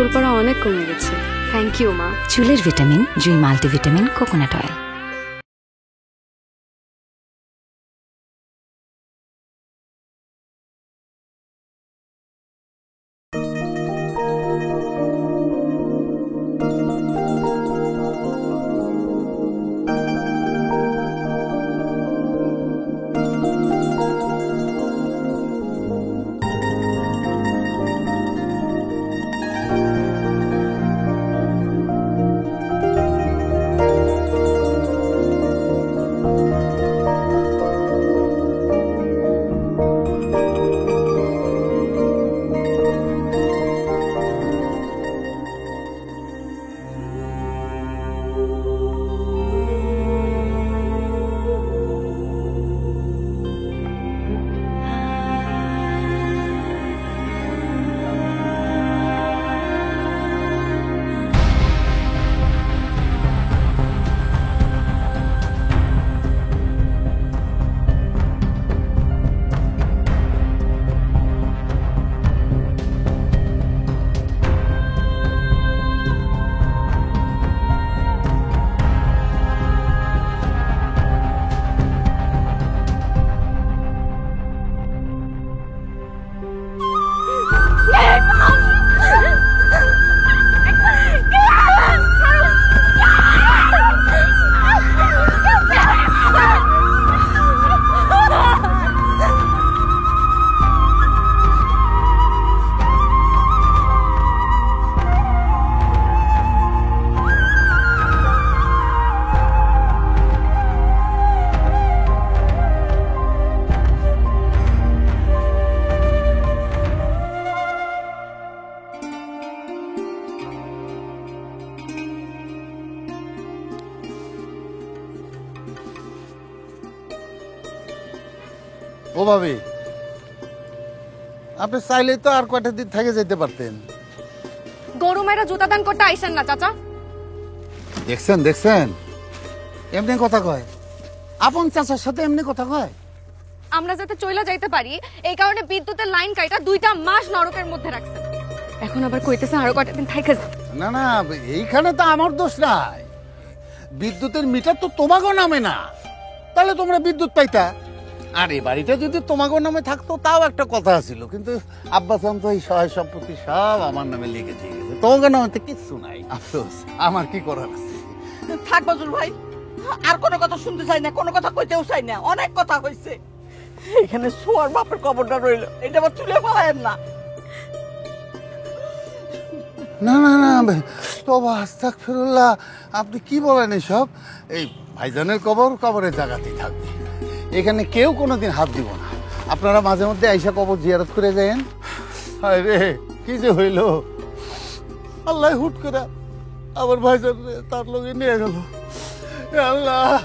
চুল পড়া অনেক কমে গেছে। থ্যাংক ইউ মা। চুলের ভিটামিন জুই মাল্টিভিটামিন কোকোনাট অয়েল। ও ভাবি, আপনি চাইলে তো আর কয়টা দিন থেকে যেতে পারতেন। গরু মেরা জুতা দান করতে আইসেন না চাচা। দেখছেন দেখছেন, এমনি কথা কয়, আপন চাচার সাথে এমনি কথা কয়। আমরা যাতে চইলা যাইতে পারি এই কারণে বিদ্যুতের লাইন কাইটা 2টা মাস নরকের মধ্যে রাখছেন। এখন আবার কইতেছে আরো কয়টা দিন থাইকা যেতে। না না, এইখানে তো আমার দোষ নাই। বিদ্যুতের মিটার তো তোমাগো নামে না, তাহলে তোমরা বিদ্যুৎ পাইতা। আর এই বাড়িটা যদি তোমাগো নামে থাকতো তাও একটা কথা ছিল, কিন্তু আব্বাসান তো এই সহায় সম্পত্তি সব আমার নামে লিখে দিয়ে গেছে, তোমাকে নামে তো কিচ্ছু নাই। আফসোস, আমার কি করার আছে। থাক বজুল ভাই, আর কোনো কথা শুনতে চাই না, কোনো কথা কইতেও চাই না, অনেক কথা হয়েছে। এখানে সোয়ার বাপের কবরটা রইল, এটা আবার তুলে পালায়েন না। না না না, তবে আস্তাগফিরুল্লাহ, আপনি কি বলেন এসব? এই ভাইজানের কবর কবরের জায়গাতেই থাকবে, এখানে কেউ কোনোদিন হাত দিব না। আপনারা মাঝে মধ্যে আইসা কবর জিয়ারত করে যায়েন। হায় রে, কি যে হইল, আল্লাহ হুট করে আমার ভাইজান তার লগে নিয়ে গেল। আল্লাহ,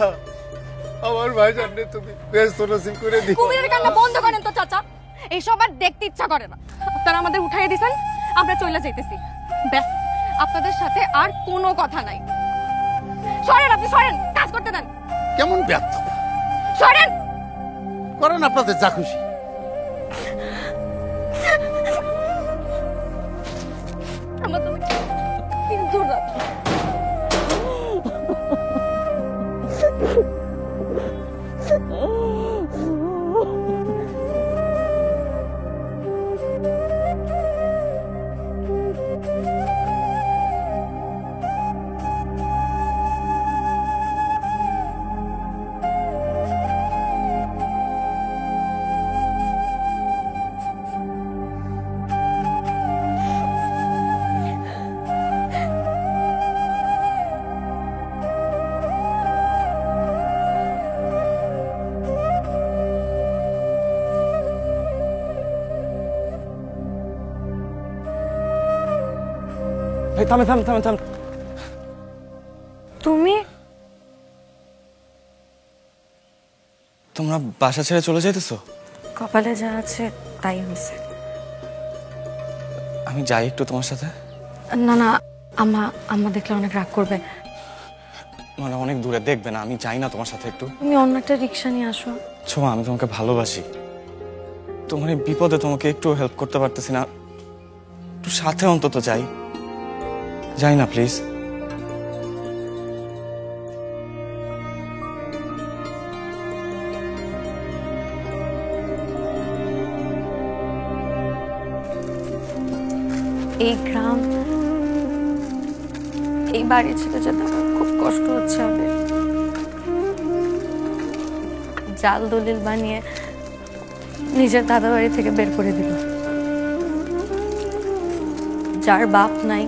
আমার ভাইজান তুমি ব্যস্ত নসিব করে দিও। কুমিরের কান্না বন্ধ করেন তো চাচা, এইসব আর দেখতে ইচ্ছা করে না। আপনারা আমাদের উঠাইয়া দিছেন, আমরা চইলা যাইতেছি, ব্যাস। আপনাদের সাথে আর কোনো কথা নাই। সরেন, আপনি সরেন, কাজ করতে দেন। কেমন ব্যর্থ, সরেন, করেন আপনাদের যা খুশি। আমার তো কিন্তু রাত। থামে থামে থামে থাম। তুমি তোমরা বাসা ছেড়ে চলে যাইতেছো? কপালে যা আছে তাই হয়েছে। আমি যাই একটু তোমার সাথে। না না, আম্মা দেখলে অনেক রাগ করবে। মানে অনেক দূরে দেখবে না, আমি চাই না তোমার সাথে একটু। তুমি অন্য একটা রিক্সা নিয়ে আসো। ছোঁয়া, আমি তোমাকে ভালোবাসি, তোমার এই বিপদে তোমাকে একটু হেল্প করতে পারতেছি না, একটু সাথে অন্তত যাই। যাই না প্লিজ। এই গ্রাম, এই বাড়ি ছেড়ে যেতে আমার খুব কষ্ট হচ্ছে। আবির, জাল দলিল বানিয়ে নিজের দাদা বাড়ি থেকে বের করে দিল। যার বাপ নাই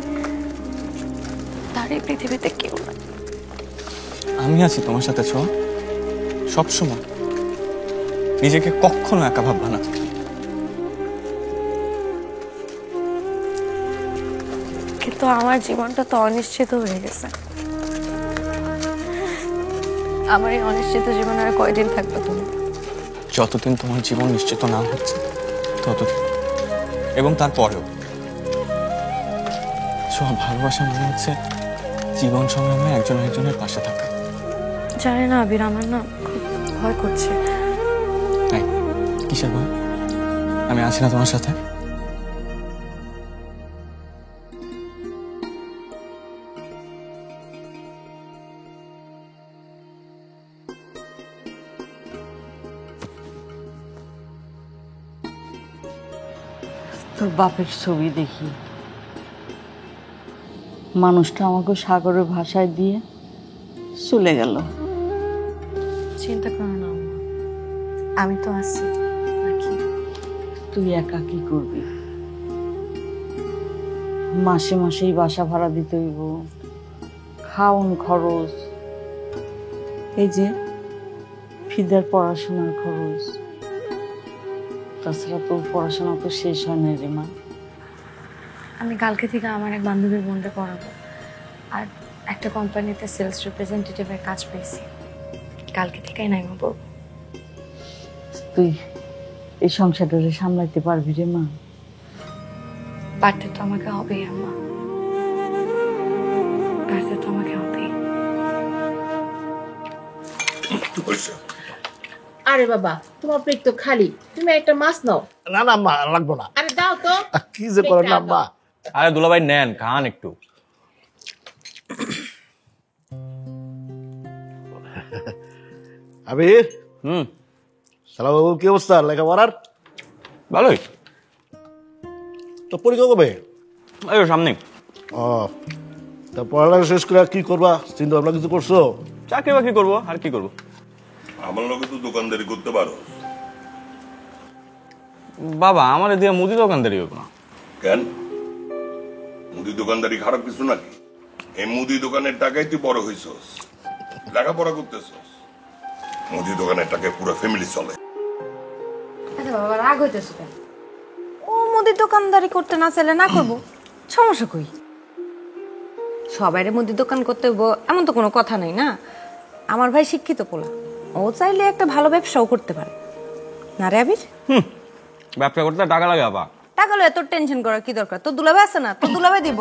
তার এই পৃথিবীতে কেউ নাই। আমি আছি তোমার সাথে ছোঁয়া, সবসময়। নিজেকে কখনো একা ভাববা না। কিন্তু আমার জীবনটা তো অনিশ্চিত হয়ে গেছে। আমার এই অনিশ্চিত জীবনে আর কয়দিন থাকবে তুমি? যতদিন তোমার জীবন নিশ্চিত না হচ্ছে ততদিন, এবং তারপরেও। ছোঁয়া, ভালোবাসা মনে হচ্ছে জীবন সংগ্রামে একজন একজনের পাশে থাকা। জানি না আবির, আমার না খুব ভয় করছে। এই, কিসের ভয়? আমি আছি না তোমার সাথে? তোর বাপের ছবি দেখি, মানুষটা আমাকে সাগরের ভাষায় দিয়ে চলে গেল। চিন্তা করো না আম্মা, আমি তো আছি নাকি? তুই একা কি করবি? মাসে মাসেই বাসা ভাড়া দিতে হইব, খাওন খরচ, এই যে ফিদার পড়াশোনার খরচ। তাছাড়া তোর পড়াশোনা তো শেষ হয় না রে মা। আমি কালকে থেকে আমার এক বান্ধবীর বোনকে পড়াবো, আর একটা কোম্পানিতে সেলস রিপ্রেজেন্টেটিভের কাজ পেয়েছি। কালকে থেকেই নাইমা পড়বো। তুই এই সংসারটারে সামলাইতে পারবি রে মা? পারতে তো আমাকে হবেই আম্মা, পারতে তো আমাকে হবেই। আরে বাবা, তোমার প্লেট তো খালি, তুমি একটা মাছ নাও। না না মা, লাগবো না। আরে দাও তো। কি যে করেন না মা। আরে দুলাভাই নেন, খান একটু। আবির, হুম, সালাম বাবু, কি অবস্থা লেখাপড়ার? ভালোই। তো পরীক্ষা কবে? এই সামনে। ও, তা পড়ালেখা শেষ করে কি করবা চিন্তা ভাবনা কিছু করছো? চাকরি বাকরি করবো, আর কি করবো। আমার লোকে তো দোকানদারি করতে পারো। বাবা, আমার দিয়ে মুদি দোকানদারি হোক না। কেন, মুদি দোকানদারি খারাপ কিছু নাকি? এই মুদি দোকানের টাকায় তুই বড় হইছস, লেখাপড়া করতেছস। মুদি দোকানের টাকায় পুরো ফ্যামিলি চলে। আচ্ছা বাবা, রাগ হইতেছে কেন? ও মুদির দোকানদারি করতে না চাইলে না করবো, সমস্যা কই? সবাইরে মুদির দোকান করতে হইব এমন তো কোনো কথা নাই না। আমার ভাই শিক্ষিত পোলা, ও চাইলে একটা ভালো ব্যবসাও করতে পারে না রে আবির? ব্যবসা করতে টাকা লাগে বাবা। টাকা লয়ে তোর টেনশন করার কি দরকার? তোর দুলাভাই আছে না, তোর দুলাভাই দিব।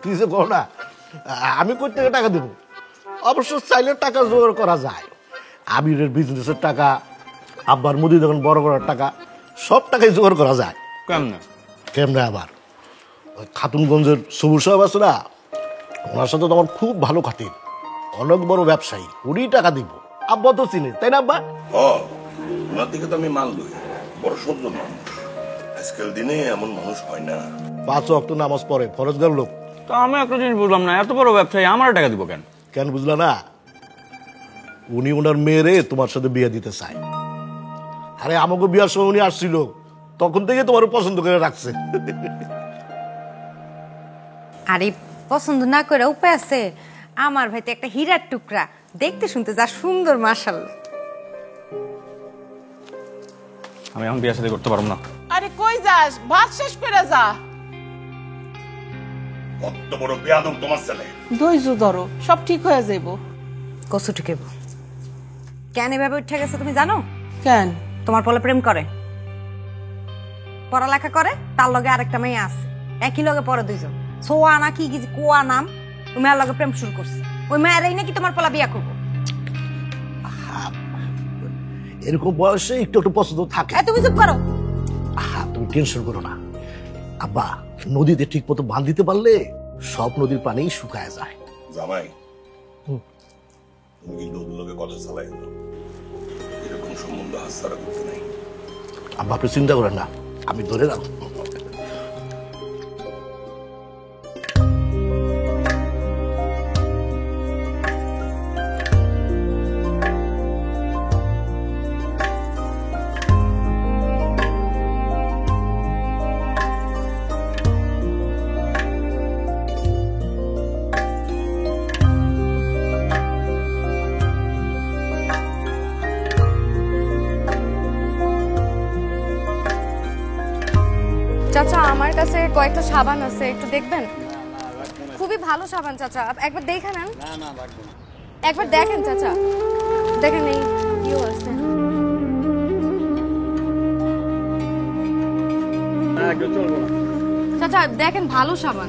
কি যে করো না, আমি কই থেকে টাকা দেবো? অবশ্য চাইলে টাকা জোগাড় করা যায়। আবিরের বিজনেসের টাকা, আব্বার মুদি দোকান বড় করার টাকা, সব টাকাই জোগাড় করা যায়। কেমনে? কেমনে আবার? ওই খাতুনগঞ্জের সবুজ সাহেব আছে না, ওনার সাথে তো আমার খুব ভালো খাতির, অনেক বড় ব্যবসায়ী, উনি টাকা দিব। আব্বা তো চিনে, তাই না আব্বা? হ, ওনার দিকে তো আমি মাল লই, বড় সহ্য মানুষ। আজকাল দিনে এমন মানুষ হয় না। 5 ওয়াক্ত নামাজ পড়ে, ফরজগার লোক। তো আমি একটা জিনিস বুঝলাম না, এত বড় ব্যবসায়ী আমার টাকা দিব কেন? কেন বুঝলা না? উনি ওনার মেয়েরে তোমার সাথে বিয়ে দিতে চায়। আরে আমাকে বিয়ার সময় উনি আসছিল, তখন থেকে তোমার পছন্দ করে রাখছে। আরে পছন্দ না করে উপায় আছে? আমার ভাই তো একটা হীরার টুকরা, দেখতে শুনতে যা সুন্দর, মাশাআল্লাহ। আমি এখন বিয়ে শাদী করতে পারবো না। আরে কই যাস? ভাত শেষ করে যা। কত বড় বেয়াদব তোমার ছেলে। ধৈর্য ধরো, সব ঠিক হয়ে যাইব। কসু ঠুকেব কেন এভাবে উঠে গেছে তুমি জানো? কেন? তোমার পোলা প্রেম করে, পড়ালেখা করে, তার লগে আরেকটা মেয়ে আছে, একই লগে পড়ে দুইজন। সোয়া না কি কোয়া নাম, ওই মেয়ের লগে প্রেম শুরু করছে। ওই মেয়েরাই নাকি তোমার পোলা বিয়া করবো। এরকম বয়সে একটু একটু পছন্দ থাকে। তুমি চুপ করো। তুমি টেনশন করো না আব্বা, নদীতে ঠিক মতো বাঁধ দিতে পারলে সব নদীর পানি শুকায় যায়। জামাই তুমি কিন্তু ওদের লোকে কলেজ চালাই না, এরকম সম্বন্ধ হাতছাড়া করতে নাই। আব্বা আপনি চিন্তা করেন না, আমি ধরে রাখবো। চাচা আমার কাছে কয়েকটা সাবান আছে, একটু দেখবেন? খুবই ভালো সাবান চাচা, একবার দেখে নেন। একবার দেখেন চাচা, দেখেন এই ইউ আছে। চাচা দেখেন ভালো সাবান।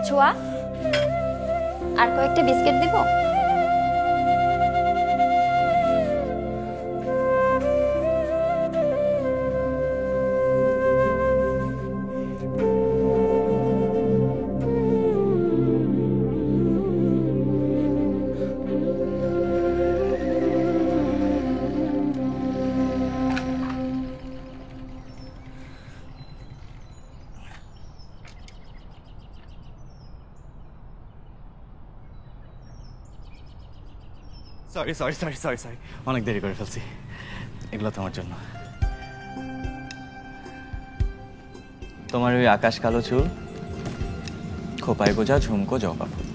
ছোঁয়া, আর কয়েকটা বিস্কিট দিব? Sorry sorry sorry sorry sorry, অনেক দেরি করে ফেলছি। এগুলো তোমার জন্য। তোমার ওই আকাশ কালো চুল, খোপায় গোজা ঝুমকো জবা ফুল,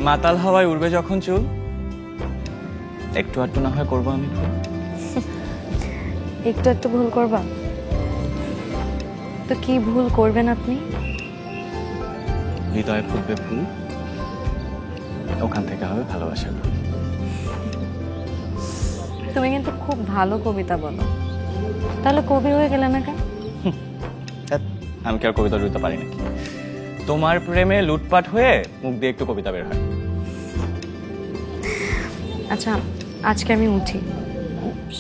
মাতাল হাওয়ায় উড়বে যখন চুল, একটু আধটু না হয় করবো আমি ভুল। একটু একটু ভুল করবা তো কি ভুল করবেন আপনি? হৃদয়ে ফুটবে ফুল, ওখান থেকে হবে ভালোবাসা। তুমি কিন্তু খুব ভালো কবিতা বলো, তাহলে কবি হয়ে গেলে না কেন? আমি কি আর কবিতা লিখতে পারি নাকি? তোমার প্রেমে লুটপাট হয়ে মুখ দিয়ে একটু কবিতা বের হয়। আচ্ছা আজকে আমি উঠি,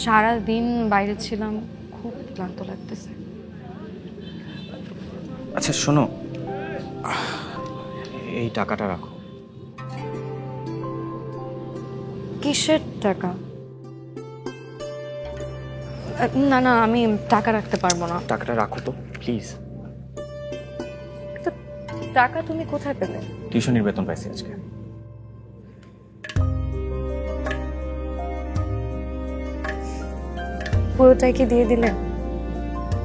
সারা দিন বাইরে ছিলাম, খুব ক্লান্ত লাগতেছে। আচ্ছা শোনো, এই টাকাটা রাখো। কিসের টাকা? না না, আমি টাকা রাখতে পারবো না। টাকাটা রাখো তো প্লিজ। তো টাকা তুমি কোথায় পেলে? টিউশনির বেতন পাইছি আজকে। পুরোটাই কি দিয়ে দিলে?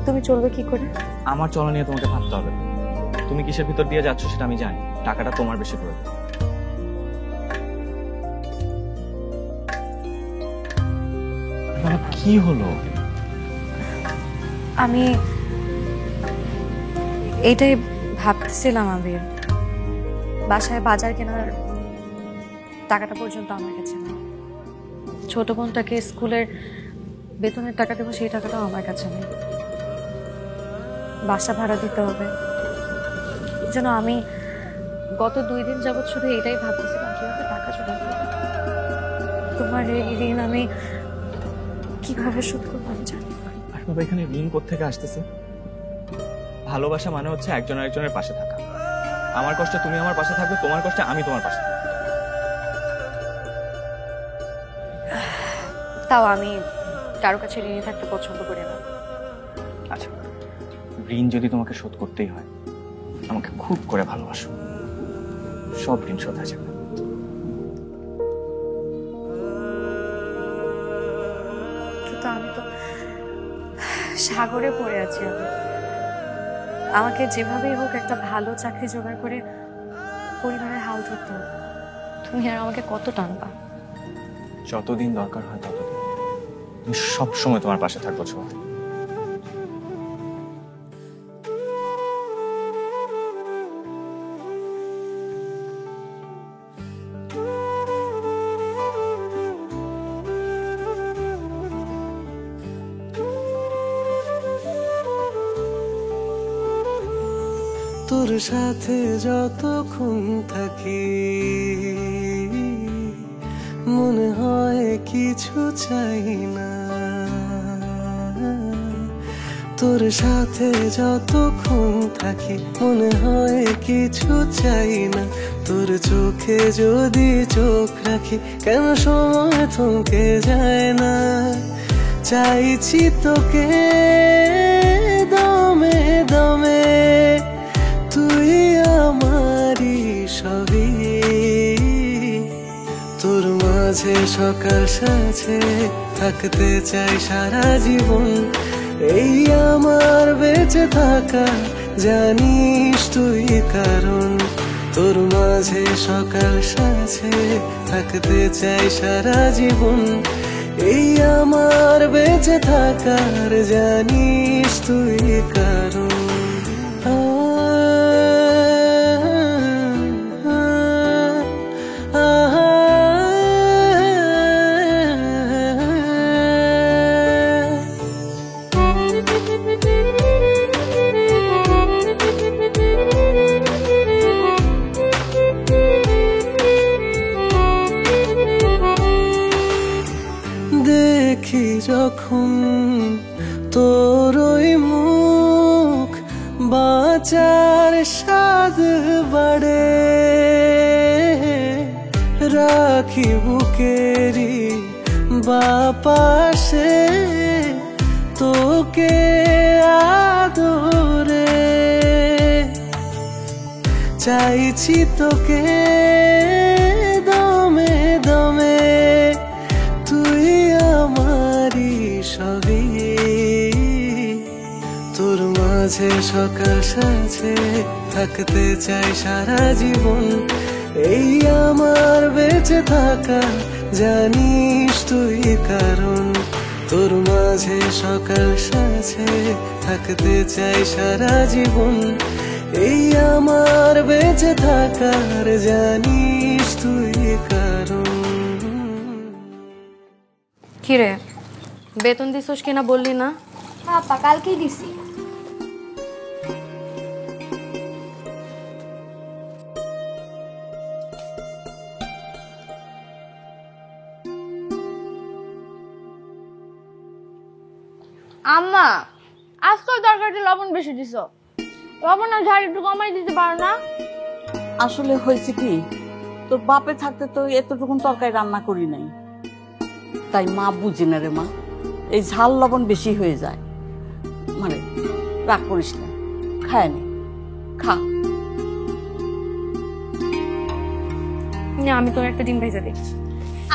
তুমি চলবে কি করে? আমার চলা নিয়ে তোমাকে ভাবতে হবে। তুমি কিসের ভিতর দিয়ে যাচ্ছ সেটা আমি জানি। টাকাটা তোমার বেশি প্রয়োজন। কি হলো? আমি এইটাই ভাবতেছিলাম, আবির বাসায় বাজার কেনার টাকাটা পর্যন্ত আমার কাছে নেই। ছোট বোনটাকে স্কুলের বেতনের টাকা দেবো, সেই টাকাটাও আমার কাছে নেই। বাসা ভাড়া দিতে হবে। যেন আমি গত 2 দিন যাবৎ শুধু এটাই ভাবতেছিলাম কিভাবে টাকা জোগাড় করবো। তোমার এই ঋণ আমি কিভাবে শোধ করবো আমি জানি না। আর বাবা, এখানে ঋণ কোত্থেকে আসতেছে? ভালোবাসা মানে হচ্ছে একজন আরেকজনের পাশে থাকা। আমার কষ্টে তুমি আমার পাশে থাকবে, তোমার কষ্টে আমি তোমার পাশে থাকবো। তাও আমি কারো কাছে ঋণী থাকতে পছন্দ করি না। আচ্ছা, ঋণ যদি তোমাকে শোধ করতেই হয়, আমাকে খুব করে ভালোবাসো, সব ঋণ শোধ হয়ে যাবে। কিন্তু আমি তো সাগরে পড়ে আছি। আমাকে যেভাবেই হোক একটা ভালো চাকরি জোগাড় করে পরিবারের হাল ধরতে হবে। তুমি আর আমাকে কত টানবা? যতদিন দরকার হয় ততদিন। আমি সবসময় তোমার পাশে থাকবো ছোঁয়া। তোর সাথে যতক্ষণ থাকি মনে হয় কিছু চাই না। তোর সাথে যতক্ষণ থাকি মনে হয় কিছু চাই না। তোর চোখে যদি চোখ রাখি কেন সময় থমকে যায় না। চাইছি তোকে দমে দমে, তুই আমারই সবই। তোর মাঝে সকাল সাজে থাকতে চাই সারা জীবন। এই আমার বেঁচে থাকা জানিস তুই কারণ। তোর মাঝে সকাল সাজে থাকতে চাই সারা জীবন। এই আমার বেঁচে থাকার জানিস তুই কারণ। দেখি যখন তোর ওই মুখ বাঁচার স্বাদ বাড়ে। রাখি বুকেরি বাপাশে তোকে আদরে। চাইছি তোকে দমে দমে, তুই আমারই সবই। তোর মাঝে সকাল সাজে থাকতে চাই সারা জীবন। এই আমার বেঁচে থাকা জানিস তুই কারণ। তোর মাঝে সকাল সাজে থাকতে চাই সারা জীবন। এই আমার বেঁচে থাকার জানিস তুই কারণ। কিরে, বেতন দিছস কিনা বললি না? আপা কালকেই দিছি। আম্মা, আজকাল তরকারিতে লবণ বেশি দিছো। লবণ আর ঝাল একটু কমাই দিতে পারো না? আসলে হয়েছে কি, তোর বাপে থাকতে তো এতটুকুন তরকারি রান্না করি নাই, তাই মা বুঝি না রে মা। এই ঝাল লবণ বেশি হয়ে যায়। মানে রাগ করিস না, খায় নি, খা। আমি তোর একটা ডিম ভেজে দিই।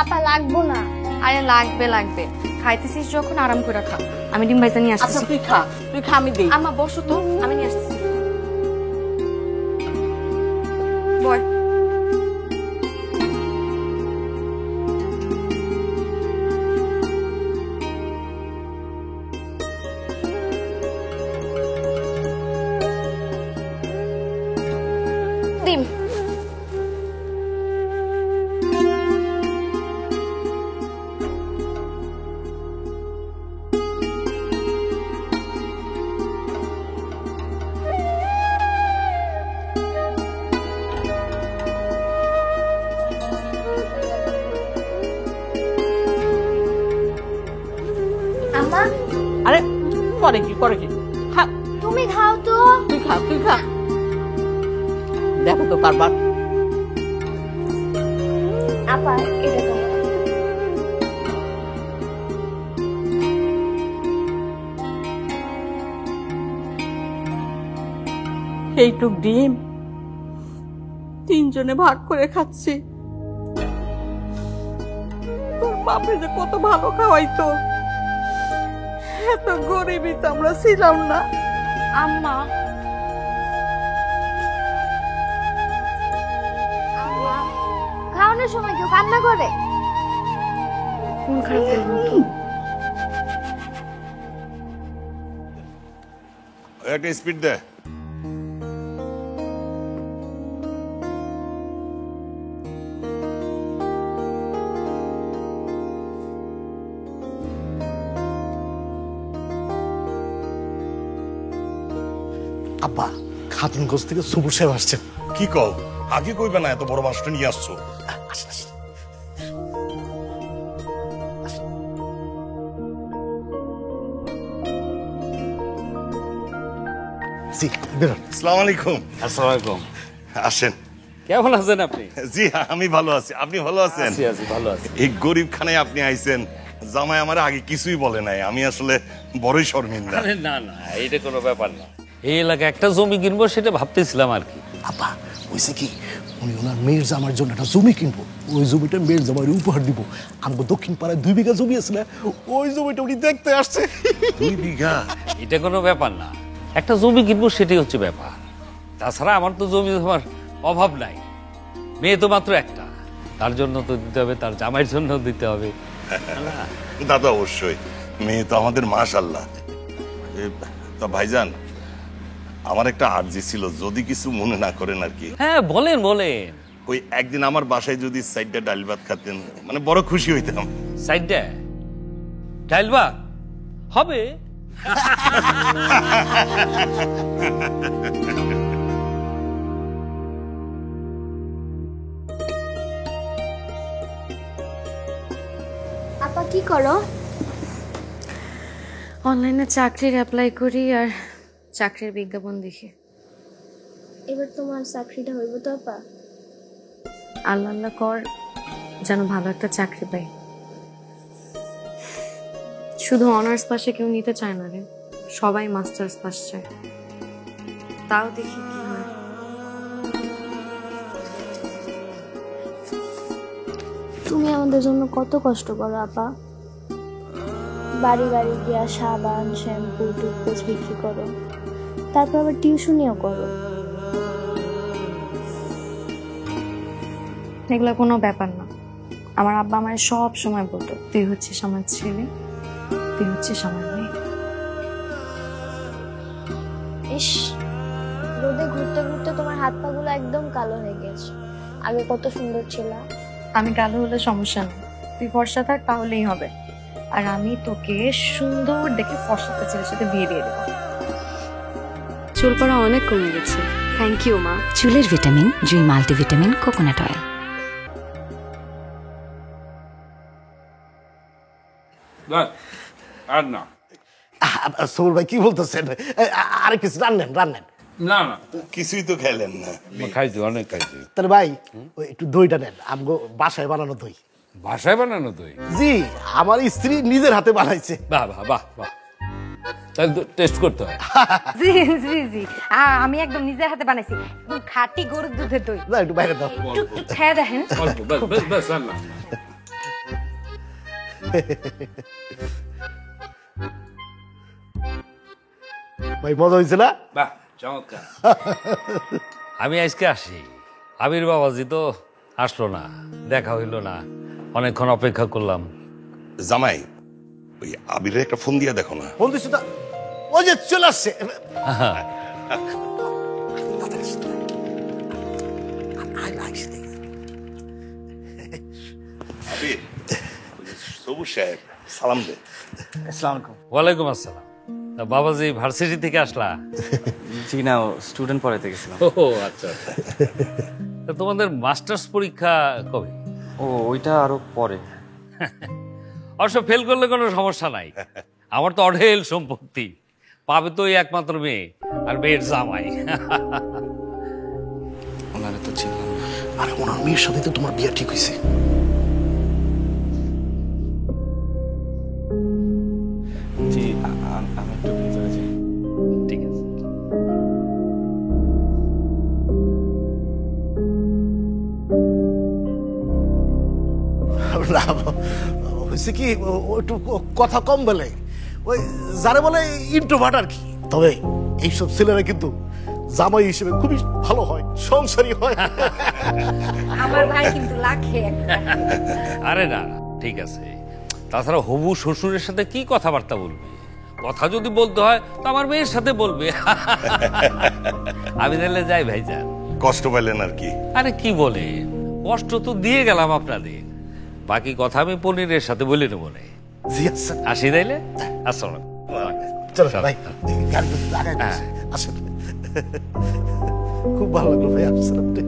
আপা লাগবো না। আরে লাগবে লাগবে, খাইতেছিস যখন আরাম করে খা। আমি ডিম ভাইজা নিয়ে আচ্ছা আসতেছি। তুই খা, তুই খা, আমি দেই। আম্মা বসো তো, আমি নিয়ে আসতেছি। বয়। ডিম। আম্মা, আরে করে কি, করে কি, খা। তুমি খাও তো। তুই খা, তুই খা। দেখো তো কারবার। আপা এটা তো এইটুক ডিম 3 জনে ভাগ করে খাচ্ছি। তোর বাপে যে কত ভালো খাওয়াইতো, এত গরিবই তো আমরা ছিলাম না। আম্মা আম্মা খাওয়ানোর সময় কেউ কান্না করে? মন খারাপ করবেন তো? একটা স্পিড দে। আব্বা, খাতুনগঞ্জ থেকে সুবুর সাহেব আসছেন। কি কও? আগে কইবে না এত বড় মাছটা নিয়ে আসছো? আসেন, আসেন। জি, বেরোন। আসসালামু আলাইকুম। আসসালামু আলাইকুম। আসেন। কেমন আছেন আপনি? জি আমি ভালো আছি, আপনি ভালো আছেন? আছি ভালো আছি। এই গরিব খানায় আপনি আইছেন, জামাই আমার আগে কিছুই বলে নাই, আমি আসলে বড়ই শর্মিন্দা। আরে না না, এটা কোনো ব্যাপার না। এই এলাকায় একটা জমি কিনবো সেটা ভাবতেছিলাম আর কি। আব্বা, হয়েছে কি, উনি ওনার মেয়ের জামার জন্য একটা জমি কিনবো। ওই জমিটা মেয়ের জামাই উপহার দিব। আমাকে দক্ষিণ পাড়ায় 2 বিঘা জমি আছে না, ওই জমিটা উনি দেখতে আসছে। 2 বিঘা? এটা কোনো ব্যাপার না, একটা জমি কিনবো সেটাই হচ্ছে ব্যাপার। তাছাড়া আমার তো জমি জমার অভাব নাই, মেয়ে তো মাত্র একটা, তার জন্য তো দিতে হবে, তার জামাইয়ের জন্য দিতে হবে। দাদা অবশ্যই, মেয়ে তো আমাদের মাশাআল্লাহ। তা ভাইজান, আমার একটা আর্জি ছিল, যদি কিছু মনে না করেন আর কি। হ্যাঁ বলেন বলেন। ওই একদিন আমার বাসায় যদি সাইডটা ডাল ভাত খাতেন, মানে বড় খুশি হইতাম। সাইডটা ডাইল ভাত হবে? আপা কি করো? অনলাইনে চাকরির অ্যাপ্লাই করি আর চাকরির বিজ্ঞাপন দেখি। এবার তোমার চাকরিটা হইব তো আপা? আল্লাহ আল্লাহ কর যেন ভালো একটা চাকরি পাই। শুধু অনার্স পাশে কেউ নিতে চায় না রে, সবাই মাস্টার্স পাস চায়। তাও দেখি কি হয়। তুমি আমাদের জন্য কত কষ্ট করো আপা। বাড়ি বাড়ি গিয়া সাবান শ্যাম্পু টুথপেস্ট বিক্রি করো, তারপর আবার টিউশনিও করো। এগুলো কোনো ব্যাপার না। আমার আব্বা আমায় সব সময় বলতো, তুই হচ্ছিস আমার ছেলে, তুই হচ্ছিস আমার মেয়ে। ইস, রোদে ঘুরতে ঘুরতে তোমার হাত পা গুলো একদম কালো হয়ে গেছে। আগে কত সুন্দর ছিল। আমি কালো হলে সমস্যা নেই, তুই ফর্সা থাক তাহলেই হবে। আর আমি তোকে সুন্দর দেখে ফর্সা ছেলের সাথে বিয়ে দিয়ে দেবো। চুল পড়া অনেক কমে গেছে, থ্যাংক ইউ মা। চুলের ভিটামিন জুই মাল্টিভিটামিন কোকোনাট অয়েল। আর না সুবুর ভাই কি বলতেছেন? আরে কিছু রান্নেন রান্নেন। না না, কিছুই তো খাইলেন না। খাইছি, অনেক খাইছি। তাহলে ভাই ওই একটু দইটা নেন, আমগো বাসায় বানানো দই। বাসায় বানানো দই? জি, আমার স্ত্রী নিজের হাতে বানাইছে। বাহ বাহ বাহ বাহ, তাহলে টেস্ট করতে হয়। জি জি জি, আমি একদম নিজের হাতে বানাইছি, একদম খাঁটি গরুর দুধের দই। না, একটু বাইরে দাও। একটু খেয়ে দেখেন। অল্প, ব্যাস ব্যাস ব্যাস, আর না। ভাই মজা হয়েছে না? বাহ, চমৎকার। আমি আজকে আসি, আবির বাবাজি তো আসলো না, দেখা হইলো না, অনেকক্ষণ অপেক্ষা করলাম। জামাই, ওই আবিরের একটা ফোন দিয়া দেখো না। ফোন দিচ্ছি তো, ওই যে চলে আসছে। আবির, সবুজ সাহেব সালাম দে। ওয়ালাইকুম আসসালাম। তা বাবাজি ভার্সিটি থেকে আসলা? জি না, স্টুডেন্ট পড়াইতে গেছিলাম। ও আচ্ছা আচ্ছা। তা তোমাদের মাস্টার্স পরীক্ষা কবে? ও, ওইটা আরো পরে। অবশ্য ফেল করলে কোনো সমস্যা নাই, আমার তো অঢেল সম্পত্তি, পাবে তো ওই একমাত্র মেয়ে আর মেয়ের জামাই। আরে ওনার মেয়ের সাথে তো তোমার বিয়ে ঠিক হয়েছে। জি আমি একটু ভিতরে যাই। ঠিক আছে। না হয়েছে কি ও একটু কথা কম বলে, ওই যারা বলে ইন্ট্রোভার্ট আর কি। তবে এইসব ছেলেরা কিন্তু জামাই হিসেবে খুবই ভালো হয়, সংসারী হয়। আমার ভাই কিন্তু লাখে আরে না, ঠিক আছে। তাছাড়া হবু শ্বশুরের সাথে কি কথাবার্তা বলবে? কথা যদি বলতে হয় তো আমার মেয়ের সাথে বলবে। আমি তাহলে যাই ভাইজান। কষ্ট পাইলেন আর কি? আরে কি বলে, কষ্ট তো দিয়ে গেলাম আপনাদের, বাকি কথা আমি পনিরের সাথে বলে নেবো না। জি আচ্ছা, আসি তাইলে। আসসালাম। চলো ভাই, গাড়ি লাগাই আসেন। খুব ভালো লাগলো ভাই আসছেন আপনি।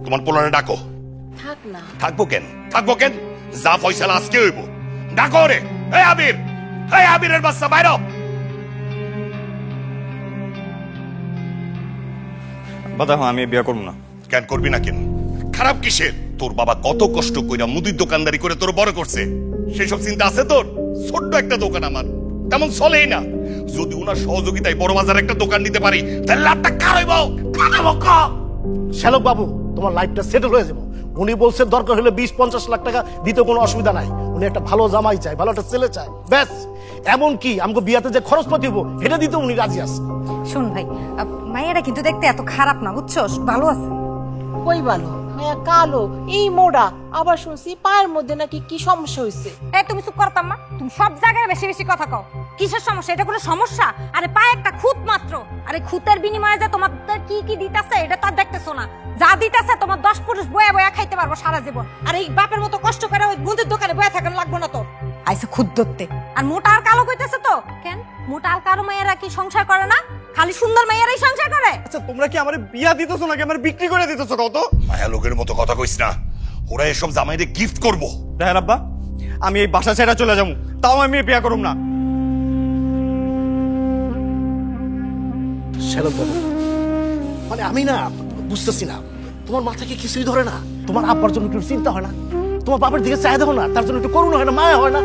তোমার পোলারে ডাকো। থাক না। থাকবো কেন? থাকবো কেন? যা ফয়সালা আজকে হইব। ডাকো রে। এই আবির, এই আবিরের বাচ্চা বাইরো। বাবা আমি বিয়ে করবো না। কেন করবি না কেন? খারাপ কিসের? তোর বাবা কত কষ্ট কইরা মুদির দোকানদারি করে তোর বড় করছে, সেসব চিন্তা আছে তোর? ছোট্ট একটা দোকান আমার, তেমন চলেই না। যদি ওনার সহযোগিতায় বড় বাজার একটা দোকান নিতে পারি তাহলে লাভটা কার হইব? শ্যালক বাবু, তোমার লাইফটা সেটেল হয়ে যাবো। উনি বলছেন দরকার হলে 20-50 লাখ টাকা দিতে কোনো অসুবিধা নাই। উনি একটা ভালো জামাই চাই, ভালো একটা ছেলে চাই, ব্যাস। এমন কি আমাকে বিয়াতে যে খরচপাতি হবো এটা দিতে উনি রাজি আছে। শোন ভাই, মাইয়াটা কিন্তু দেখতে এত খারাপ না, বুঝছো? ভালো আছে। কই ভালো? মায়া কালো, এই মোড়া, আবার শুনছি পায়ের মধ্যে নাকি কি সমস্যা হয়েছে। এই তুমি চুপ করতাম না, তুমি সব জায়গায় বেশি বেশি কথা কও। কিসের সমস্যা? এটা কোনো সমস্যা? আরে পায়ে একটা খুঁত মাত্র, আরে খুঁতের বিনিময়ে যে তোমার কি কি দিতেছে এটা তো আর দেখতেছো না। যা দিতেছে তোমার 10 পুরুষ বয়া বয়া খাইতে পারবো সারা জীবন। আর এই বাপের মতো কষ্ট করে ওই মুদির দোকানে বয়া থাকার লাগবে না তো। আইসে খুদ ধরতে। আর মোটা আর কালো কইতেছে তো কেন? মোটা আর কালো মেয়েরা কি সংসার করে না? খালি সুন্দর মেয়েরাই সংসার করে। আচ্ছা তোমরা কি আমারে বিয়া দিতেছো নাকি আমার বিক্রি করে দিতেছো? কত মায়া লোকের মতো কথা কইস না। ওরা এসব জামাইরে গিফট করবো। দেখেন আব্বা, আমি এই বাসা ছেড়ে চলে যাবো, তাও আমি বিয়া করব না। শ্যালক বাবু, মানে আমি না বুঝতেছি না, তোমার মাথাকে কিছুই ধরে না? তোমার আব্বার জন্য একটু চিন্তা হয় না? তোমার বাবার দিকে চাই দেবো না? তার জন্য একটু করুণা হয় না, মায়া হয় না?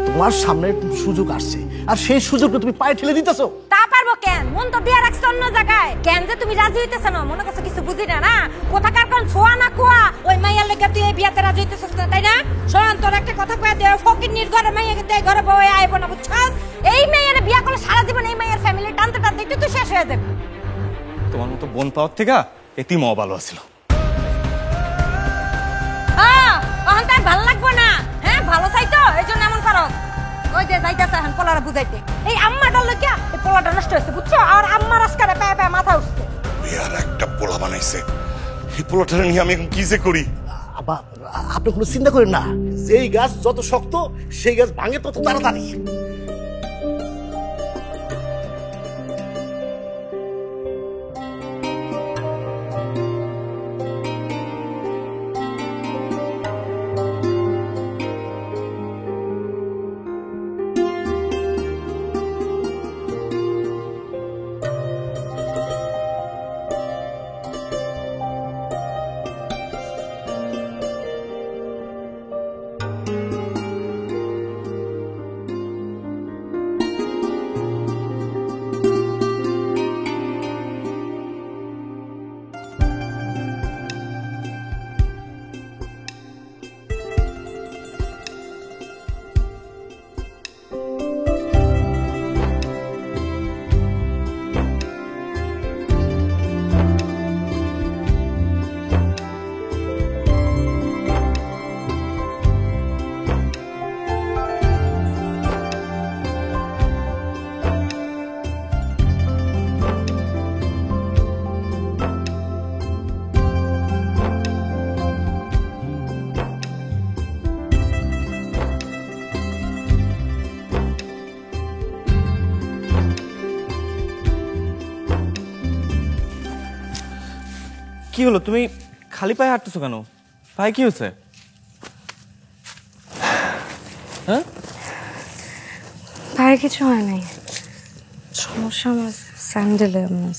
তোমার সামনে সুযোগ আসছে, আর সেই সুযোগটা তুমি পায়ে ঠেলে দিতেছো। তা পারবো কেন? মন তো দিয়া রাখছো অন্য জায়গায়। কেন যে তুমি রাজি হইতেছ না? মনে করছো কিছু বুঝি না না? কোথাকার কোন ছোয়া না কুয়া ওই মাইয়ার লেগে তুই এই বিয়াতে রাজি হইতেছস না, তাই না? শোন, তোর একটা কথা কয়ে দে, ফকিন্নির ঘরে মাইয়াকে দেয় ঘরে বউ আইব না, বুঝছস? এই মাইয়ারে বিয়া করলে সারা জীবন এই মাইয়ার ফ্যামিলি টানতে টানতে একটু তুই শেষ হয়ে যাবে। তোমার মতো বোন পাওয়ার থেকে এতিমও ভালো আছিল। এখন তার ভালো লাগবে না? হ্যাঁ, ভালো চাইতো এই জন্য এমন করো। ওই যে যাইতেছে এখন পোলারা বুঝাইতে, এই আম্মাটা লইয়া এই পোলাটা নষ্ট হয়েছে, বুঝছো? আর আম্মার আজকারে পায়ে পায়ে মাথা উঠছে। আর একটা পোলা বানাইছে, এই পোলাটা নিয়ে আমি এখন কি যে করি? আব্বা, আপনি কোনো চিন্তা করেন না। যেই গাছ যত শক্ত সেই গাছ ভাঙে তত তাড়াতাড়ি। কি হলো, তুমি খালি পায়ে হাঁটতেছো কেন? পায়ে কি হয়েছে? হ্যাঁ, পায়ে কিছু হয় নাই। সমস্যা আমার স্যান্ডেলে, আমার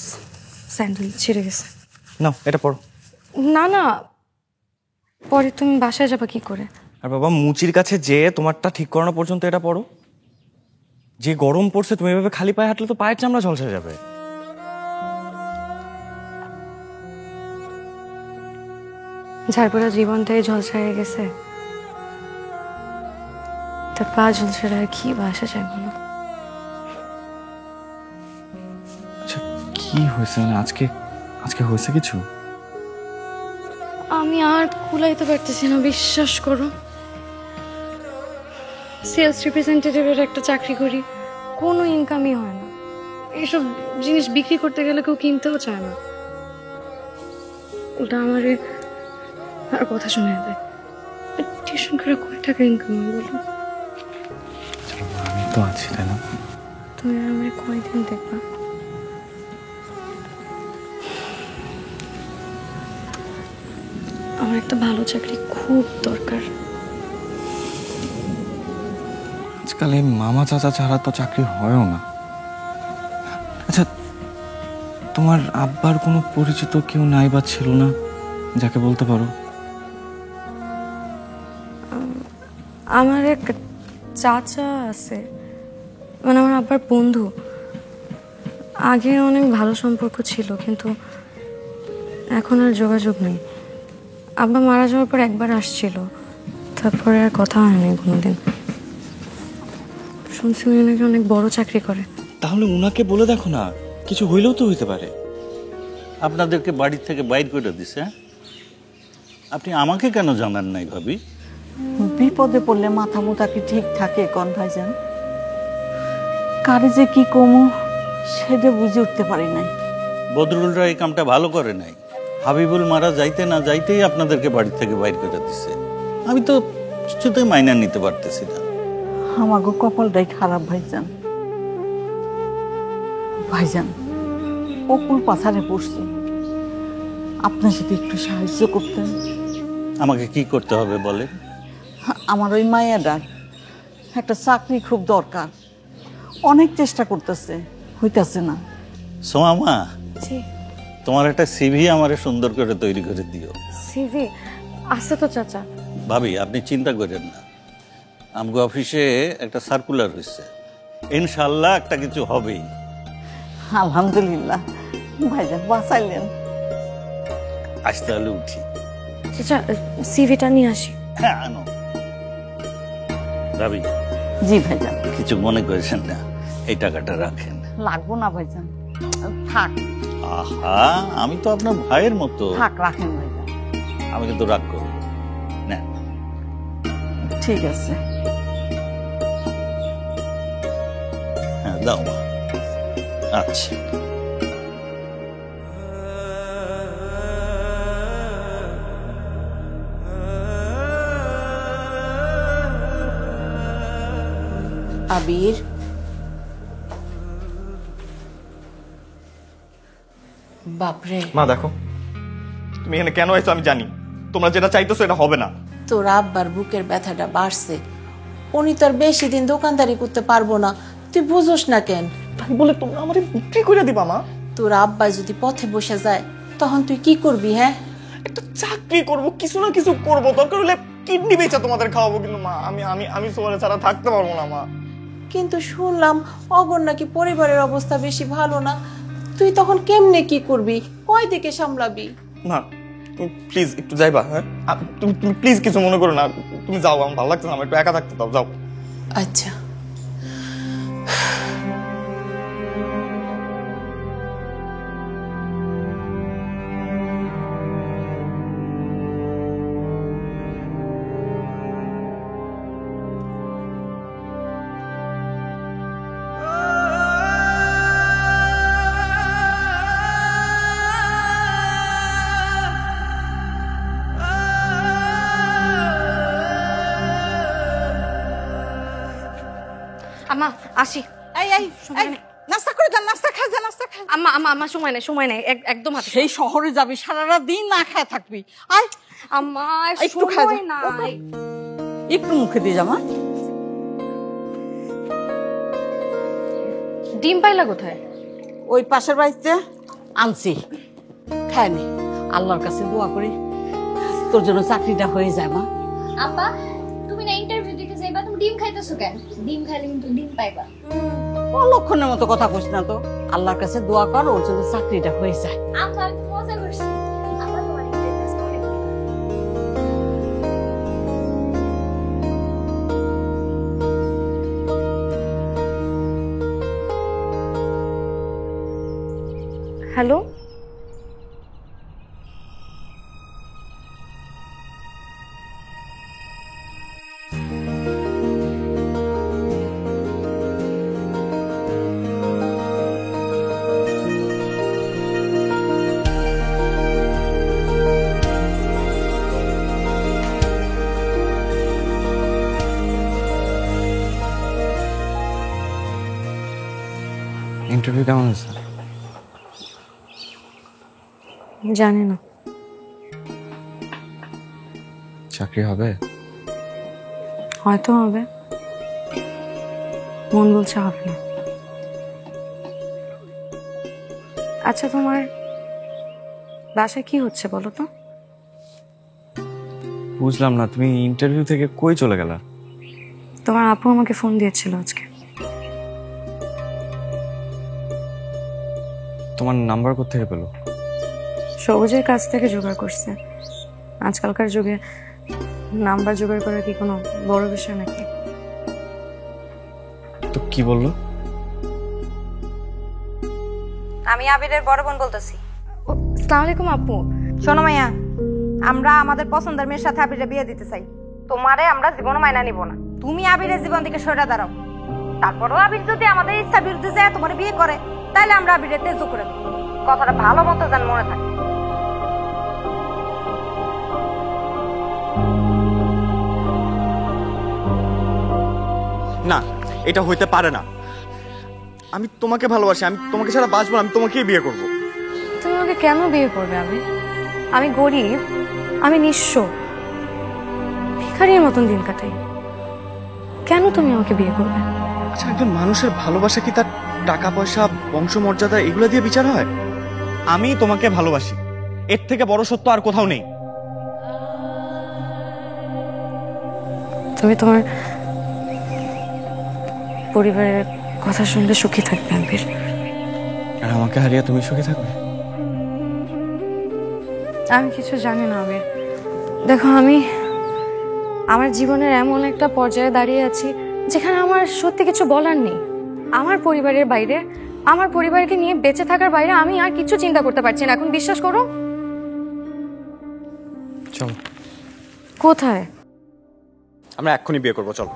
স্যান্ডেল ছিঁড়ে গেছে। না এটা পড়ো। না না, পরে তুমি বাসায় যাবা কি করে? আর বাবা মুচির কাছে যে তোমারটা ঠিক করানো পর্যন্ত এটা পড়ো। যে গরম পড়ছে তুমি এভাবে খালি পায়ে হাঁটলে তো পায়ের চামড়া ঝলসে যাবে। যার পুরো জীবনটাই ঝলসায় গেছে, তার পা ঝলসে আর কি বাসা যায় বলো? আচ্ছা কি হয়েছে, মানে আজকে আজকে হয়েছে কিছু? আমি আর কুলাইতে পারতেছি না, বিশ্বাস করো। সেলস রিপ্রেজেন্টেটিভের একটা চাকরি করি, কোনো ইনকামই হয় না। এইসব জিনিস বিক্রি করতে গেলে কেউ কিনতেও চায় না, ওটা আমারে আর কথা শুনে দেয়। টিউশন করে কয় টাকা ইনকাম হয় বলো? আমি তো আছি তাই না? তুমি আর আমায় কয়দিন দেখবা? আমার একটা ভালো চাকরি খুব দরকার। আজকাল এই মামা চাচা ছাড়া তো চাকরি হয়ও না। আচ্ছা তোমার আব্বার কোনো পরিচিত কেউ নাই বা ছিল না যাকে বলতে পারো? আমার এক চাচা আছে, মানে আমার আব্বার বন্ধু। আগে অনেক ভালো সম্পর্ক ছিল, কিন্তু এখন আর যোগাযোগ নেই। আব্বা মারা যাওয়ার পর একবার আসছিল, তারপরে আর কথা হয়নি কোনোদিন। শুনছি উনি নাকি অনেক বড় চাকরি করে। তাহলে উনাকে বলে দেখো না, কিছু হইলেও তো হইতে পারে। আপনাদেরকে বাড়ি থেকে বাইর করে দিছে, আপনি আমাকে কেন জানান নাই ভাবি? বিপদে পড়লে মাথা মুথা কি ঠিক থাকে কোন ভাইজান? কারে যে কি কমু সেটা বুঝে উঠতে পারি নাই। বদরুলরা এই কামটা ভালো করে নাই। হাবিবুল মারা যাইতে না যাইতেই আপনাদেরকে বাড়ি থেকে বাইর করে দিছে। আমি তো কিছুতেই মাইনা নিতে পারতেছি না। আমাগো কপালটাই খারাপ ভাইজান। ভাইজান অকুল পাথারে পড়ছি, আপনার সাথে একটু সাহায্য করতেন। আমাকে কি করতে হবে বলে? আমার ওই মায়াডার একটা চাকরি খুব দরকার, অনেক চেষ্টা করতেছে, হইতাছে না। সোমামা, তোমার একটা সিভি আমারে সুন্দর করে তৈরি করে দিও। সিভি আছে তো চাচা? ভাবি আপনি চিন্তা করেন না, আমগো অফিসে একটা সার্কুলার হয়েছে, ইনশাল্লাহ একটা কিছু হবেই। আলহামদুলিল্লাহ ভাইজান, বাঁচাইলেন। আজ তাহলে উঠি। চাচা সিভিটা নিয়ে আসি। হ্যাঁ আনো। ভাবি। জি ভাইজান। কিছু মনে করেছেন না, এই টাকাটা রাখেন। লাগবো না ভাইজান, থাক। আহা, আমি তো আপনার ভাইয়ের মতো। থাক, রাখেন ভাইজান। আমি কিন্তু রাগ করব না। ঠিক আছে। হ্যাঁ দাও মা। আচ্ছা আবির, বাপরে। মা দেখো, তুমি এখানে কেন আইছো আমি জানি। তোমরা যেটা চাইতেছো এটা হবে না। তোর আব্বার বুকের ব্যথাটা বাড়ছে, উনি তো আর বেশি দিন দোকানদারি করতে পারবো না, তুই বুঝোস না কেন? তাই বলে তোমরা আমারে বিক্রি করে দিবা মা? তোর আব্বা যদি পথে বসে যায় তখন তুই কি করবি? হ্যাঁ, একটা চাকরি করব, কিছু না কিছু করব, দরকার হলে কিডনি বেচা তোমাদের খাওয়াবো, কিন্তু মা আমি আমি আমি তোমাদের ছাড়া থাকতে পারবো না মা। কিন্তু শুনলাম অগর নাকি পরিবারের অবস্থা বেশি ভালো না, তুই তখন কেমনে কি করবি? কয় দিকে সামলাবি? মা তুমি প্লিজ একটু যাইবা। হ্যাঁ তুমি তুমি প্লিজ কিছু মনে করো না, তুমি যাও, আমার ভালো লাগছে না, আমার একটু একা থাকতে দাও, যাও। আচ্ছা। আম্মা আসি। এই এই নাস্তা করে যা, নাস্তা খা যা, নাস্তা খা। আম্মা আম্মা আমার সময় নেই, সময় নেই, একদম হাতে। সেই শহরে যাবি, সারা দিন না খায় থাকবি। আয় আম্মা, একটু খা যা, না একটু মুখে দিয়ে জামা। ডিম পাইলা কোথায়? ওই পাশের বাড়িতে আনছি, খায় নি। আল্লাহর কাছে দোয়া করি তোর জন্য চাকরিটা হয়ে যায় মা। আপা তুমি না ইন্টারভিউ দিতে যাইবা, তুমি ডিম খাইতেছো কেন? ডিম খাইলে কিন্তু ডিম পাইবা। অলক্ষণের মতো কথা কইস না তো, আল্লাহর কাছে দোয়া কর ওর জন্য চাকরিটা হয়ে যায়। আপা আমি তো মজা করছি। আপা তোমার ইন্টারভিউ করে দিই। হ্যালো, ইন্টারভিউ কেমন হয়েছে? জানি না। চাকরি হবে? হয়তো হবে, মন বলছে হবে না। আচ্ছা, তোমার বাসায় কি হচ্ছে বলো তো? বুঝলাম না, তুমি ইন্টারভিউ থেকে কই চলে গেলা? তোমার আপু আমাকে ফোন দিয়েছিল আজকে। তোমার নাম্বার কোত্থেকে পেলো? সবুজের কাছ থেকে জোগাড় করছে। আজকালকার যুগে নাম্বার জোগাড় করা কি কোনো বড় বিষয় নাকি? তো কি বললো? আমি আবিরের বড় বোন বলতেছি। আসসালামু আলাইকুম আপু। শোনো মাইয়া, আমরা আমাদের পছন্দের মেয়ের সাথে আবিরের বিয়ে দিতে চাই। তোমারে আমরা জীবন মাইনা নিব না। তুমি আবিরের জীবন থেকে সরে দাঁড়াও। তারপরও আবির যদি আমাদের ইচ্ছা বিরুদ্ধে যায় তোমার বিয়ে করে, তাহলে আমরা আবিরের তেজ করে দেব। কথাটা ভালো মতো যেন মনে থাকে। না, এটা হইতে পারে না। আমি তোমাকে ভালোবাসি, আমি তোমাকে ছাড়া বাঁচবো না, আমি তোমাকেই বিয়ে করব। তুমি আমাকে কেন বিয়ে করবে? আমি গরিব, আমি নিঃস্ব, ভিখারির মতন দিন কাটাই। কেন তুমি আমাকে বিয়ে করবে? আচ্ছা, একজন মানুষের ভালোবাসা কি তার টাকা পয়সা, বংশমর্যাদা এগুলো দিয়ে বিচার হয়? আমি তোমাকে ভালোবাসি, এর থেকে বড় সত্য আর কোথাও নেই। তুমি তোমার পরিবারের কথা শুনলে সুখী থাকবে আবির। আর আমাকে হারিয়ে তুমি সুখী থাকবে? আমি কিছু জানি না আবির। দেখো, আমার জীবনের এমন একটা পর্যায়ে দাঁড়িয়ে আছি যেখানে আমার সত্যি কিছু বলার নেই। আমার পরিবারের বাইরে, আমার পরিবারকে নিয়ে বেঁচে থাকার বাইরে আমি আর কিছু চিন্তা করতে পারছি না এখন, বিশ্বাস করো। চলো। কোথায়? আমরা এক্ষুনি বিয়ে করবো, চলো।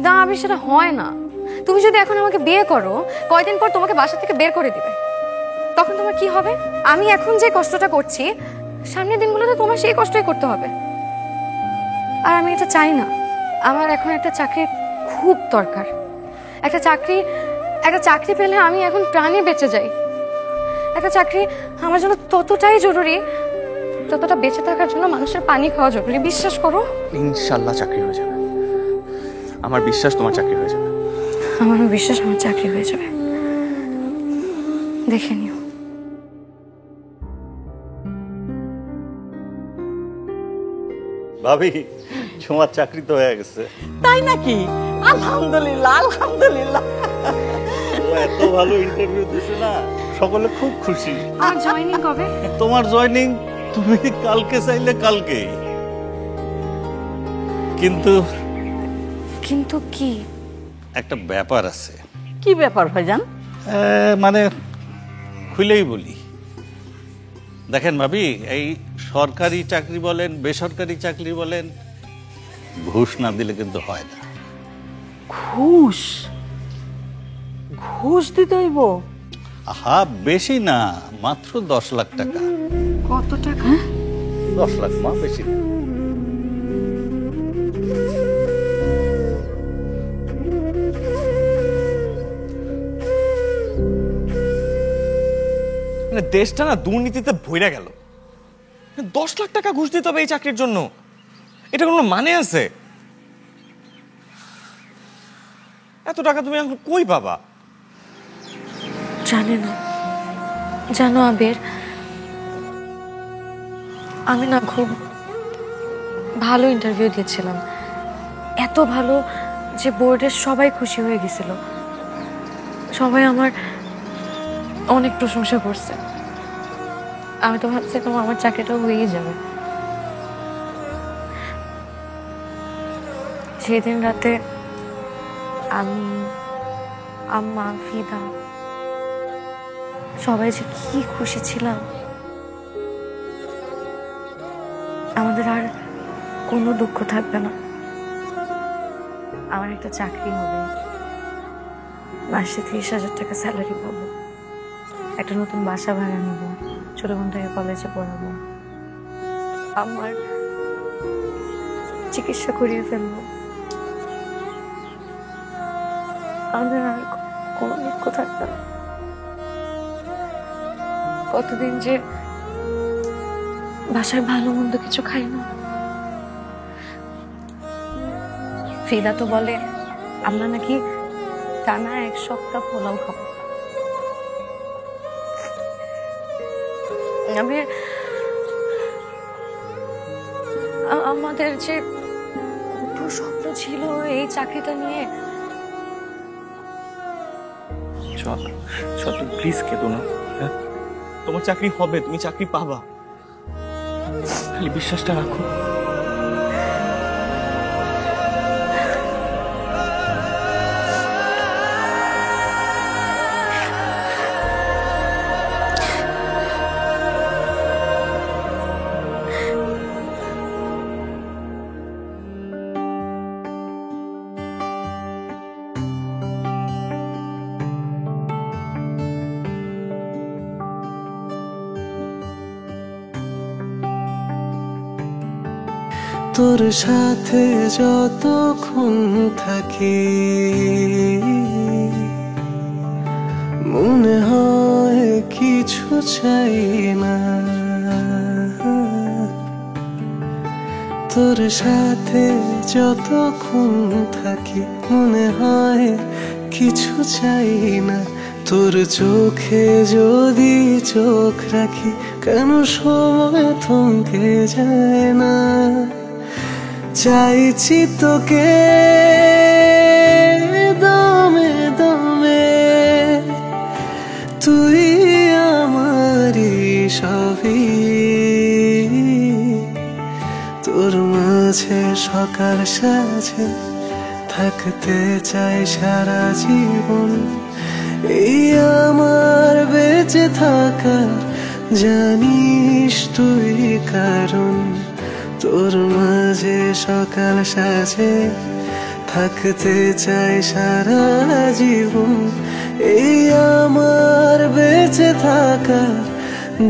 না আবির, সেটা হয় না। তুমি যদি এখন আমাকে বিয়ে করো, কয়দিন পর তোমাকে বাসা থেকে বের করে দিবে। তখন তোমার কি হবে? আমি এখন যে কষ্টটা করছি, সামনের দিনগুলোতে তোমার সেই কষ্টই করতে হবে। আর আমি এটা চাই না। আমার এখন একটা চাকরির খুব দরকার। একটা চাকরি পেলে আমি এখন প্রাণে বেঁচে যাই। একটা চাকরি আমার জন্য ততটাই জরুরি যতটা বেঁচে থাকার জন্য মানুষের পানি খাওয়া জরুরি। বিশ্বাস করো। ইনশাল্লাহ চাকরি হয়ে যাবে। আমার বিশ্বাস তোমার চাকরি হয়ে যাবে। আমারও বিশ্বাস আমার চাকরি হয়ে যাবে। দেখে নিও। ভাবি, তোমার চাকরি তো হয়ে গেছে। তাই নাকি? আলহামদুলিল্লাহ, আলহামদুলিল্লাহ। এত ভালো ইন্টারভিউ দিছে না, সকলে খুব খুশি। আর জয়েনিং কবে? তোমার জয়েনিং তুমি কালকে চাইলে কালকে। কিন্তু কিন্তু কি? একটা ব্যাপার আছে। কি ব্যাপার ভাইজান? মানে খুলেই বলি। দেখেন ভাবি, এই সরকারি চাকরি বলেন, বেসরকারি চাকরি বলেন, ঘুষ না দিলে কিন্তু হয় না। ঘুষ? ঘুষ দিতে হইব? আহা, বেশি না, মাত্র 10 লাখ টাকা। কত টাকা? 10 লাখ মা, বেশি না। দেশটা না দুর্নীতিতে ভইরা গেল। 10 লাখ টাকা ঘুষ দিতে হবে এই চাকরির জন্য? এটা কোনো মানে আছে? এত টাকা তুমি এখন কই পাবা? জানে না, জানো আবির, আমি না খুব ভালো ইন্টারভিউ দিয়েছিলাম, এত ভালো যে বোর্ডের সবাই খুশি হয়ে গেছিল, সবাই আমার অনেক প্রশংসা করছে। আমি তো ভাবছিলাম আমার চাকরিটা হয়েই যাবে। সেদিন রাতে আমি, আম্মা, ফিদা সবাই যে কি খুশি ছিলাম। আমাদের আর কোনো দুঃখ থাকবে না, আমার একটা চাকরি হবে, মাসে 30,000 টাকা স্যালারি পাবো, একটা নতুন বাসা ভাড়া নেব, ছোট বোনটাকে কলেজে পড়াবো, আমার চিকিৎসা করিয়ে ফেলবো। আমাদের আর কোনো দুঃখ থাকবে না। কতদিন যে বাসায় ভালো মন্দ কিছু খাই না। ফিদা তো বলে আমরা নাকি টানা 1 সপ্তাহ পোলাও খাবো। আমাদের যে দুটো স্বপ্ন ছিল এই চাকরিটা নিয়ে। চল চল, তুমি প্লিজ কেঁদো না। হ্যাঁ, তোমার চাকরি হবে, তুমি চাকরি পাবা, খালি বিশ্বাসটা রাখো। তোর সাথে যতক্ষণ থাকি মনে হয় কিছু চাই না। তোর সাথে যতক্ষণ থাকি মনে হয় কিছু চাই না। তোর চোখে যদি চোখ রাখি কেন সময় থমকে যায় না। চাইছি তোকে দমে দমে, তুই আমারই সবই। তোর মাঝে সকাল সাজে থাকতে চাই সারা জীবন। এই আমার বেঁচে থাকা জানিস তুই কারণ। তোর মাঝে সকাল সাজে থাকতে চাই সারা জীবন। এই আমার বেঁচে থাকা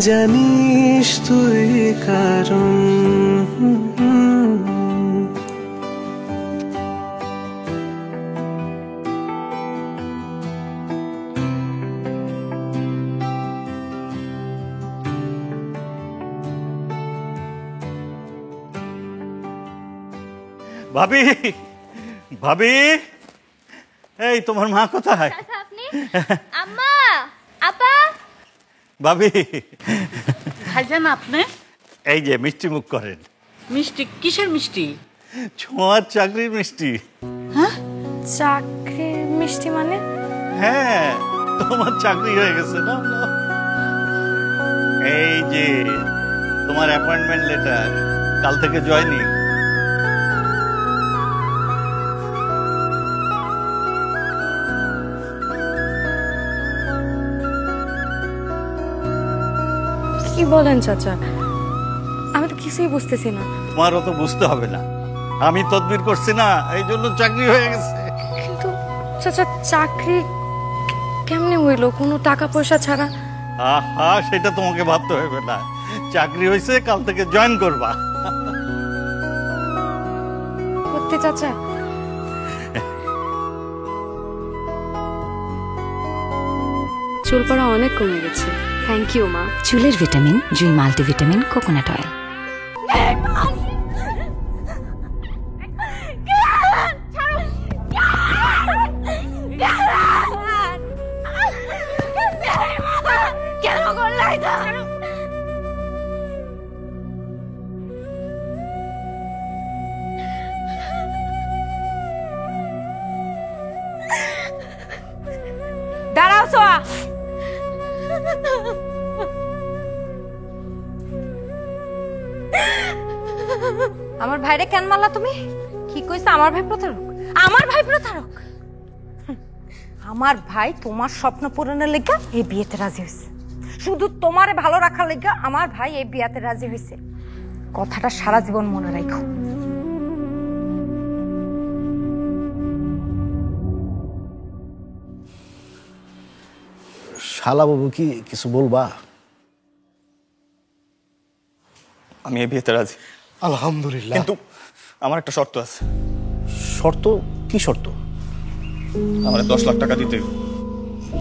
জানিস তুই কারণ। ভাবি, ভাবি, এই তোমার মা কোথায়? আপনি আম্মা, আপা। ভাবি, ভাইজান আপনি এই যে মিষ্টি মুখ করেন। মিষ্টি? কিসের মিষ্টি? ছোঁয়ার চাকরির মিষ্টি। হ্যাঁ, চাকরির মিষ্টি মানে? হ্যাঁ, তোমার চাকরি হয়ে গেছে না। এই যে তোমার অ্যাপয়েন্টমেন্ট লেটার, কাল থেকে জয়েনিং। কি বলেন চাচা? আমি তো কিছুই বুঝতেছি না। তোমারও তো বুঝতে হবে না, আমি তদবির করছি না, এই জন্য চাকরি হয়ে গেছে। কিন্তু চাচা চাকরি কেমনে হইলো কোনো টাকা পয়সা ছাড়া? আহা, সেটা তোমাকে ভাবতে হবে না, চাকরি হয়েছে, কাল থেকে জয়েন করবা। সত্যি চাচা? চুল পড়া অনেক কমে গেছে, থ্যাংক ইউ মা। চুলের ভিটামিন জুই মাল্টিভিটামিন কোকোনাট অয়েল। এটা দাঁড়াও সোয়া। আমার ভাইরে কেন মারলা তুমি? কি কইছে আমার ভাই প্রতারক? আমার ভাই প্রতারক? আমার ভাই তোমার স্বপ্ন পূরণের লেগা এই বিয়েতে রাজি হয়েছে। শুধু তোমারে ভালো রাখার লেগা আমার ভাই এই বিয়েতে রাজি হয়েছে। কথাটা সারা জীবন মনে রাখো। শালা বাবু কি কিছু বলবা? আমি এই বিয়েতে রাজি। আলহামদুলিল্লাহ। কিন্তু আমার একটা শর্ত আছে। শর্ত? কি শর্ত? আমার 10 লাখ টাকা দিতে।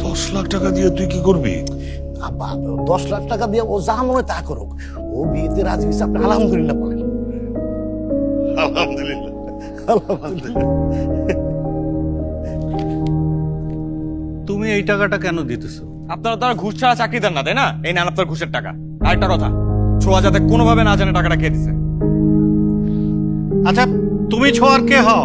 10 লাখ টাকা দিয়ে তুই কি করবি? আব্বা 10 লাখ টাকা দিয়ে ও যা মনে তা করুক, ও বিয়েতে রাজি হয়েছে। আপনি আলহামদুলিল্লাহ বলেন। আলহামদুলিল্লাহ। আলহামদুলিল্লাহ। তুমি এই টাকাটা কেন দিতেছো? আপনারা তারা ঘুষ ছাড়া চাকরি দেন না, তাই না? এই নেন আপনার ঘুষের টাকা। আরেকটা কথা, ছোঁয়া যাতে কোনোভাবে না জানে টাকাটা কে দিছে। আচ্ছা, তুমি ছোঁয়ার কে হও?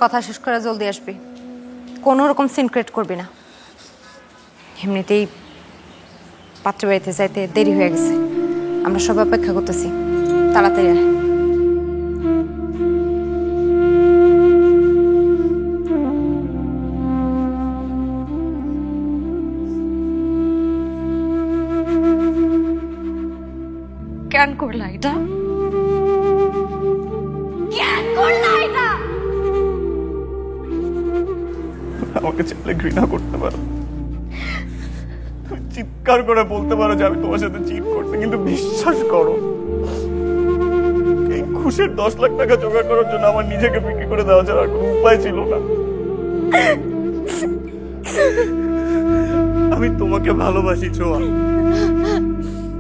কথা শেষ করে জলদি আসবি, কোনো রকম সিন ক্রিয়েট করবি না। এমনিতেই পাত্র বাড়িতে যাইতে দেরি হয়ে গেছে, আমরা সব অপেক্ষা করতেছি, তাড়াতাড়ি আয়। কেন করলা এটা? কেন করলা এটা? আমাকে চাইলে ঘৃণা করতে পারো, চিৎকার করে বলতে পারো যে আমি তোমার সাথে চিট করছি, কিন্তু বিশ্বাস করো এই ঘুষের 10 লাখ টাকা জোগাড় করার জন্য আমার নিজেকে বিক্রি করে দেওয়া ছাড়া আর কোনো উপায় ছিল না। আমি তোমাকে ভালোবাসি ছোঁয়া,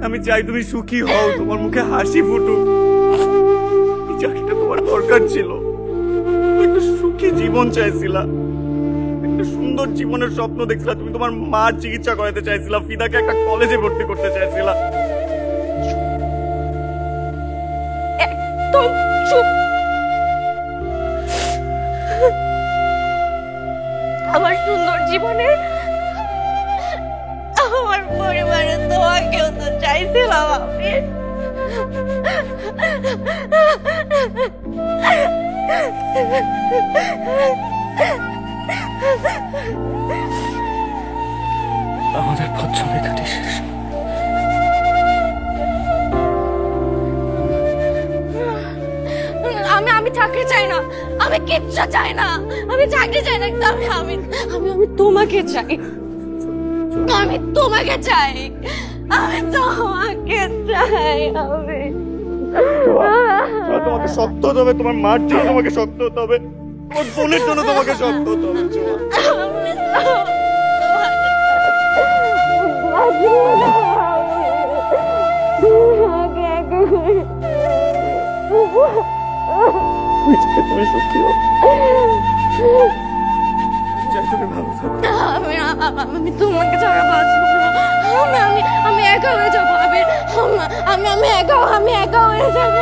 আমি চাই তুমি সুখী হও, তোমার মুখে হাসি ফুটুক। এই চাকরিটা তোমার দরকার ছিল, একটা সুখী জীবন চাইছিলা, একটা সুন্দর জীবনের স্বপ্ন দেখছিলা, তুমি তোমার মার চিকিৎসা করাতে চাইছিলা, ফিদাকে একটা কলেজে ভর্তি করতে চাইছিলা। একদম চুপ। আমার সুন্দর জীবনে আমার পরিবারের তোমাকেও তো চাইছিলাম আমি। আমাদের পথ চলে কাটি শেষ। আমি চাকরি চাই না, আমি কিচ্ছু চাই না, আমি চাকরি চাই না, আমি আমি আমি আমি তোমাকে চাই, আমি তোমাকে চাই, আমি তোমাকে চাই। আমি তোমাকে শক্ত হতে হবে, তোমার মার জন্য তোমাকে শক্ত হতে হবে, তোমার বোনের জন্য তোমাকে শক্ত হতে হবে। তুমি সুখী হও, চাই তুমি ভালো থাকো। আমি তোমাকে ছাড়া বাঁচবো না, আমি আমি একা হয়ে যাবো, আমি একা হয়ে যাবো।